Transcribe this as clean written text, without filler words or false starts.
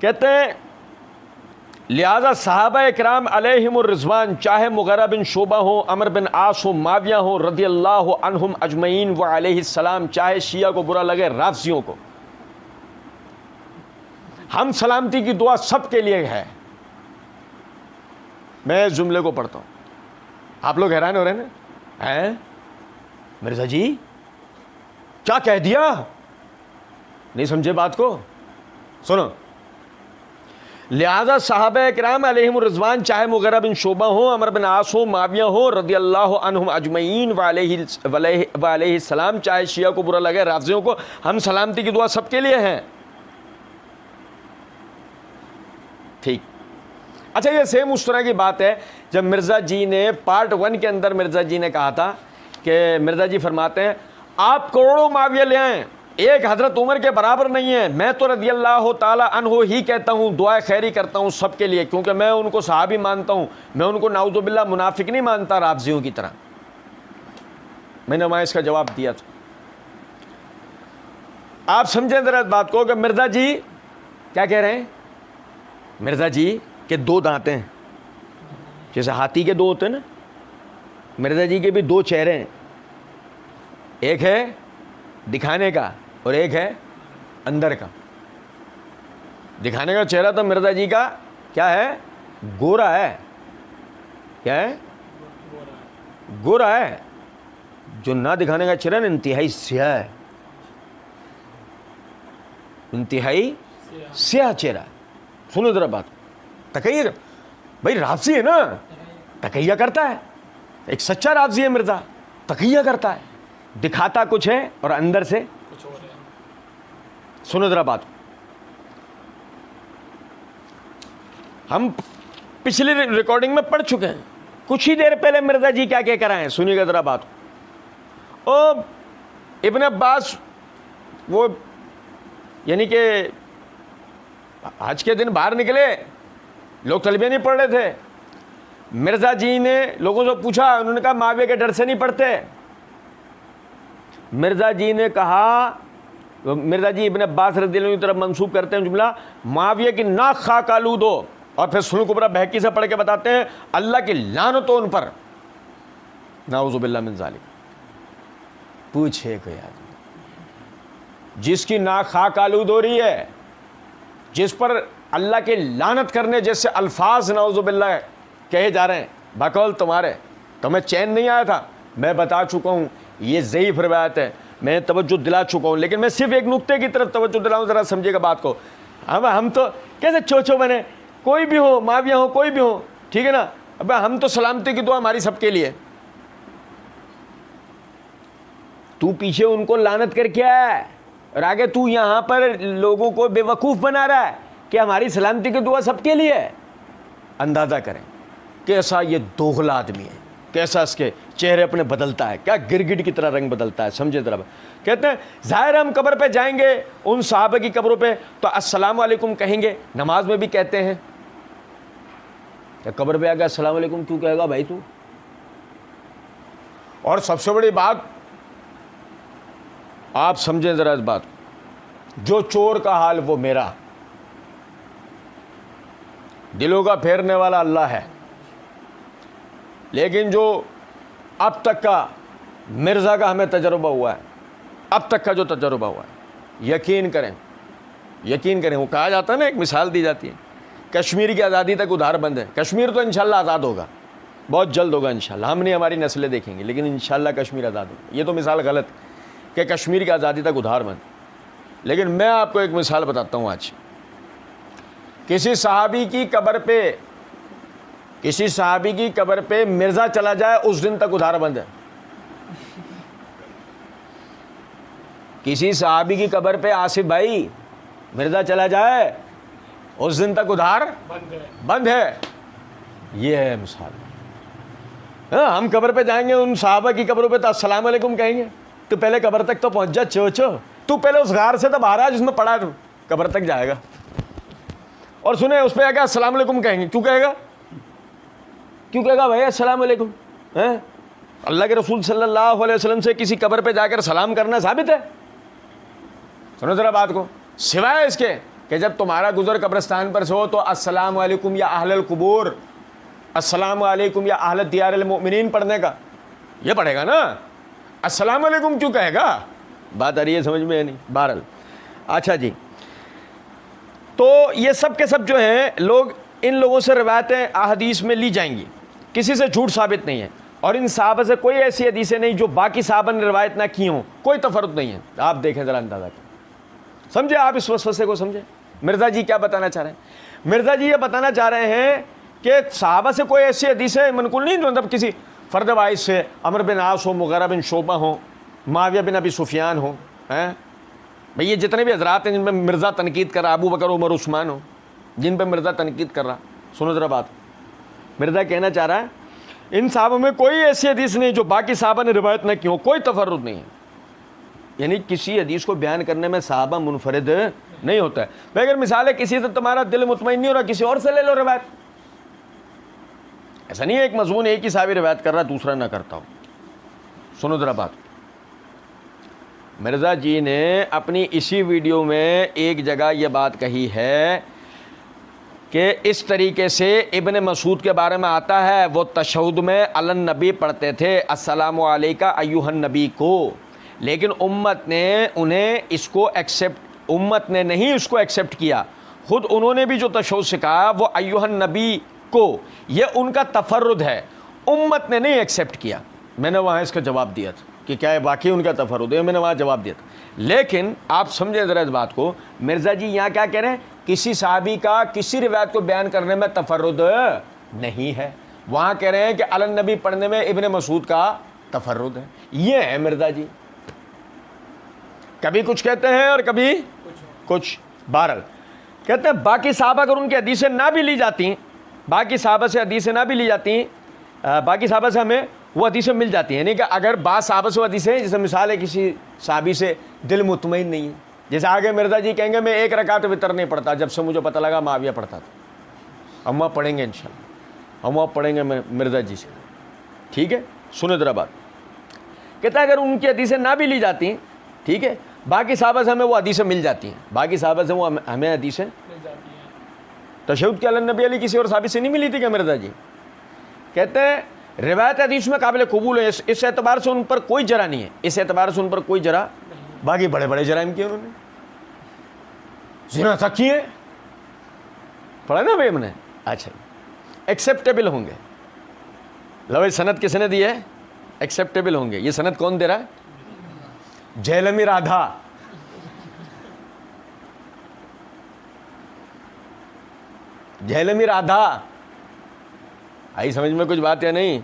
کہتے ہیں لہذا صحابہ اکرام علیہم الرضوان چاہے مغیرہ بن شعبہ ہو، عمر بن عاص ہو، معاویہ ہو رضی اللہ عنہم اجمعین و علیہ السلام، چاہے شیعہ کو برا لگے، رافضیوں کو، ہم سلامتی کی دعا سب کے لیے ہے۔ میں اس جملے کو پڑھتا ہوں، آپ لوگ حیران ہو رہے ہیں مرزا جی کیا کہہ دیا؟ نہیں سمجھے بات کو؟ سنو، لہذا صحابہ اکرام علیہم الرضوان چاہے مغیرہ بن شعبہ ہو، عمر بن عاص ہو، معاویہ ہو رضی اللہ عنہم اجمعین وعلیہ السلام، چاہے شیعہ کو برا لگے، رافضیوں کو، ہم سلامتی کی دعا سب کے لیے ہیں۔ ٹھیک، اچھا یہ سیم اس طرح کی بات ہے جب مرزا جی نے پارٹ 1 کے اندر مرزا جی نے کہا تھا کہ مرزا جی فرماتے ہیں آپ کروڑوں معاویہ لے آئیں، ایک حضرت عمر کے برابر نہیں ہے، میں تو رضی اللہ تعالی عنہ ہی کہتا ہوں، دعا خیری کرتا ہوں سب کے لیے، کیونکہ میں ان کو صحابی مانتا ہوں، میں ان کو نعوذ باللہ منافق نہیں مانتا رافضیوں کی طرح۔ میں نے وہاں اس کا جواب دیا تھا۔ آپ سمجھیں ذرا اس بات کو کہ مرزا جی کیا کہہ رہے ہیں؟ مرزا جی کے 2 دانت ہیں، جیسے ہاتھی کے 2 ہوتے ہیں نا، مرزا جی کے بھی 2 چہرے ہیں، ایک ہے دکھانے کا اور ایک ہے اندر کا۔ دکھانے کا چہرہ تو مرزا جی کا کیا ہے؟ گورا ہے۔ کیا ہے؟ گورا ہے۔ جو نہ دکھانے کا چہرہ نا انتہائی سیاہ ہے، انتہائی سیاہ چہرہ ہے۔ سنو ذرا بات، تقیہ بھائی رافضی ہے نا، تقیہ کرتا ہے، ایک سچا رافضی ہے مرزا، تقیہ کرتا ہے، دکھاتا کچھ ہے اور اندر سے کچھ اور ہے۔ سنو ذرا بات، ہم پچھلی ریکارڈنگ میں پڑھ چکے ہیں، کچھ ہی دیر پہلے مرزا جی کیا کہہ کر آئے ہیں، سنیے گا ذرا بات۔ او ابن عباس وہ یعنی کہ آج کے دن باہر نکلے، لوگ تلبیہ نہیں پڑھ رہے تھے، مرزا جی نے لوگوں سے پوچھا، انہوں نے کہا معاویہ کے ڈر سے نہیں پڑھتے۔ مرزا جی نے کہا، مرزا جی ابن عباس رضی اللہ عنہ کی طرف منسوب کرتے ہیں جملہ، معاویہ کی ناک خاک آلود ہو، اور پھر سنن کبریٰ بہقی سے پڑھ کے بتاتے ہیں اللہ کی لعنت ہو ان پر، نعوذ باللہ من ذالک۔ پوچھے کوئی آدمی جس کی ناک خاک آلود ہو رہی ہے، جس پر اللہ کے لعنت کرنے جیسے الفاظ نعوذ باللہ کہے جا رہے ہیں بقول تمہارے، تمہیں چین نہیں آیا تھا؟ میں بتا چکا ہوں یہ ضعیف روایت ہے، میں توجہ دلا چکا ہوں، لیکن میں صرف ایک نقطے کی طرف توجہ دلاؤں، ذرا سمجھے گا بات کو۔ ہم تو کیسے چوچو بنے، کوئی بھی ہو، معاویہ ہو، کوئی بھی ہو، ٹھیک ہے نا، اب ہم تو سلامتی کی دعا ہماری سب کے لیے۔ تو پیچھے ان کو لعنت کر کے آیا ہے اور آگے تو یہاں پر لوگوں کو بے وقوف بنا رہا ہے کہ ہماری سلامتی کی دعا سب کے لیے ہے۔ اندازہ کریں کیسا یہ دوغلا آدمی ہے، کیسا اس کے چہرے اپنے بدلتا ہے، کیا گرگٹ کی طرح رنگ بدلتا ہے۔ سمجھے ذرا، کہتے ہیں ظاہر ہم قبر پہ جائیں گے، ان صحابہ کی قبروں پہ تو السلام علیکم کہیں گے، نماز میں بھی کہتے ہیں۔ کہ قبر پہ آ کے السلام علیکم کیوں کہے گا بھائی تو؟ اور سب سے بڑی بات آپ سمجھیں ذرا اس بات، جو چور کا حال وہ میرا، دلوں کا پھیرنے والا اللہ ہے، لیکن جو اب تک کا مرزا کا ہمیں تجربہ ہوا ہے، اب تک کا جو تجربہ ہوا ہے، یقین کریں، وہ کہا جاتا ہے نا، ایک مثال دی جاتی ہے، کشمیر کی آزادی تک ادھار بند ہے، کشمیر تو انشاءاللہ آزاد ہوگا، بہت جلد ہوگا انشاءاللہ، ہم نہیں ہماری نسلیں دیکھیں گے، لیکن انشاءاللہ کشمیر آزاد ہوگا۔ یہ تو مثال غلط کہ کشمیر کی آزادی تک ادھار بند، لیکن میں آپ کو ایک مثال بتاتا ہوں آج۔ کسی صحابی کی قبر پہ مرزا چلا جائے اس دن تک ادھار بند ہے۔ کسی صحابی کی قبر پہ آصف بھائی مرزا چلا جائے اس دن تک ادھار بند ہے۔ یہ ہے مثال۔ ہم قبر پہ جائیں گے، ان صحابہ کی قبروں پہ تو السلام علیکم کہیں گے، تو پہلے قبر تک تو پہنچ جا چوچو، تو پہلے اس غار سے تو باہر آ جس میں پڑا ہے، تو قبر تک جائے گا، اور سنیں اس پہ آ کے السلام علیکم کہیں گے۔ کیوں کہے گا بھائی السلام علیکم؟ اللہ کے رسول صلی اللہ علیہ وسلم سے کسی قبر پہ جا کر سلام کرنا ثابت ہے؟ سنو ذرا بات کو، سوائے اس کے کہ جب تمہارا گزر قبرستان پر سے ہو تو السلام علیکم یا اہل القبور، السلام علیکم یا اہل دیار المؤمنین پڑھنے کا، یہ پڑھے گا نا، السلام علیکم کیوں کہے گا؟ بات آ رہی ہے سمجھ میں؟ نہیں بہرحال. اچھا جی، تو یہ سب کے سب جو ہیں لوگ، ان لوگوں سے روایتیں احادیث میں لی جائیں گی، کسی سے جھوٹ ثابت نہیں ہے، اور ان صحابہ سے کوئی ایسی حدیثیں نہیں جو باقی صحابہ نے روایت نہ کی ہوں، کوئی تفرد نہیں ہے. آپ دیکھیں ذرا اندازہ کریں، سمجھے آپ اس وسوسے کو سمجھیں. مرزا جی کیا بتانا چاہ رہے ہیں؟ مرزا جی یہ بتانا چاہ رہے ہیں کہ صحابہ سے کوئی ایسی حدیثیں منقول نہیں جو مطلب کسی فرد واحد سے، عمرو بن عاص ہو، مغیرہ بن شعبہ ہو، معاویہ بن ابی سفیان ہو، بھئی یہ جتنے بھی حضرات ہیں جن پہ مرزا تنقید کر رہا، ابو بکر عمر عثمان ہو، جن پہ مرزا تنقید کر رہا. سنو ذرا بات، مرزا کہنا چاہ رہا ہے ان صحابہ میں کوئی ایسی حدیث نہیں جو باقی صحابہ نے روایت نہ کی ہو، کوئی تفرد نہیں ہے. یعنی کسی حدیث کو بیان کرنے میں صحابہ منفرد نہیں ہوتا ہے. بھائی اگر مثال ہے کسی سے تمہارا دل مطمئن نہیں ہو رہا، کسی اور سے لے لو روایت. ایسا نہیں ہے ایک مضمون ایک ہی صحابی روایت کر رہا دوسرا نہ کرتا ہو. سنو ذرا بات، مرزا جی نے اپنی اسی ویڈیو میں ایک جگہ یہ بات کہی ہے کہ اس طریقے سے ابن مسعود کے بارے میں آتا ہے، وہ تشہد میں علی النبی پڑھتے تھے، السلام علیکہ ایھا النبی کو، لیکن امت نے انہیں اس کو امت نے نہیں اس کو ایکسیپٹ کیا. خود انہوں نے بھی جو تشہد سکھایا وہ ایھا النبی کو، یہ ان کا تفرد ہے، امت نے نہیں ایکسیپٹ کیا. میں نے وہاں اس کا جواب دیا تھا کہ کیا ہے واقعی ان کا تفرد ہے، میں نے وہاں جواب دیا تھا. لیکن آپ سمجھیں ذرا اس بات کو، مرزا جی یہاں کیا کہہ رہے ہیں؟ کسی صحابی کا کسی روایت کو بیان کرنے میں تفرد نہیں ہے. وہاں کہہ رہے ہیں کہ علی النبی پڑھنے میں ابن مسعود کا تفرد ہے. یہ ہے مرزا جی، کبھی کچھ کہتے ہیں اور کبھی کچھ. بہرحال کہتے ہیں باقی صحابہ اگر ان کی حدیثیں نہ بھی لی جاتی، باقی صحابہ سے حدیثیں نہ بھی لی جاتی، باقی صحابہ سے ہمیں وہ حدیثیں مل جاتی ہیں. یعنی کہ اگر بعض صحابہ سے وہ حدیثیں، جیسے مثال ہے کسی صحابی سے دل مطمئن نہیں ہے، جیسے آگے مرزا جی کہیں گے میں ایک رکعت وتر نہیں پڑھتا، جب سے مجھے پتہ لگا معاویہ پڑھتا تھا. ہم وہاں پڑھیں گے انشاءاللہ، ہم وہاں پڑھیں گے مرزا جی سے. ٹھیک ہے، سنو ذرا بات. کہتا ہے اگر ان کی حدیثیں نہ بھی لی جاتی، ٹھیک ہے، باقی صحابہ سے ہمیں وہ حدیثیں مل جاتی ہیں، باقی صحابہ سے وہ ہمیں حدیثیں تشہد کے علی النبی علی کسی اور صحابی سے نہیں ملی تھی کہ مرزا جی؟ کہتے ہیں روایت حدیث میں قابل قبول ہے، اس اعتبار سے ان پر کوئی جرح نہیں ہے، اس اعتبار سے ان پر کوئی جرح. باقی بڑے بڑے جرائم کیے انہوں نے، زنا تک کیے، پڑھا نا بھائی ہم نے. اچھا ایکسیپٹیبل ہوں گے. لو سند کی سند یہ ہے ایکسیپٹیبل ہوں گے. یہ سند کون دے رہا ہے؟ جہلمی رادھا. جہلمی رادھا آئی سمجھ میں کچھ بات یا نہیں؟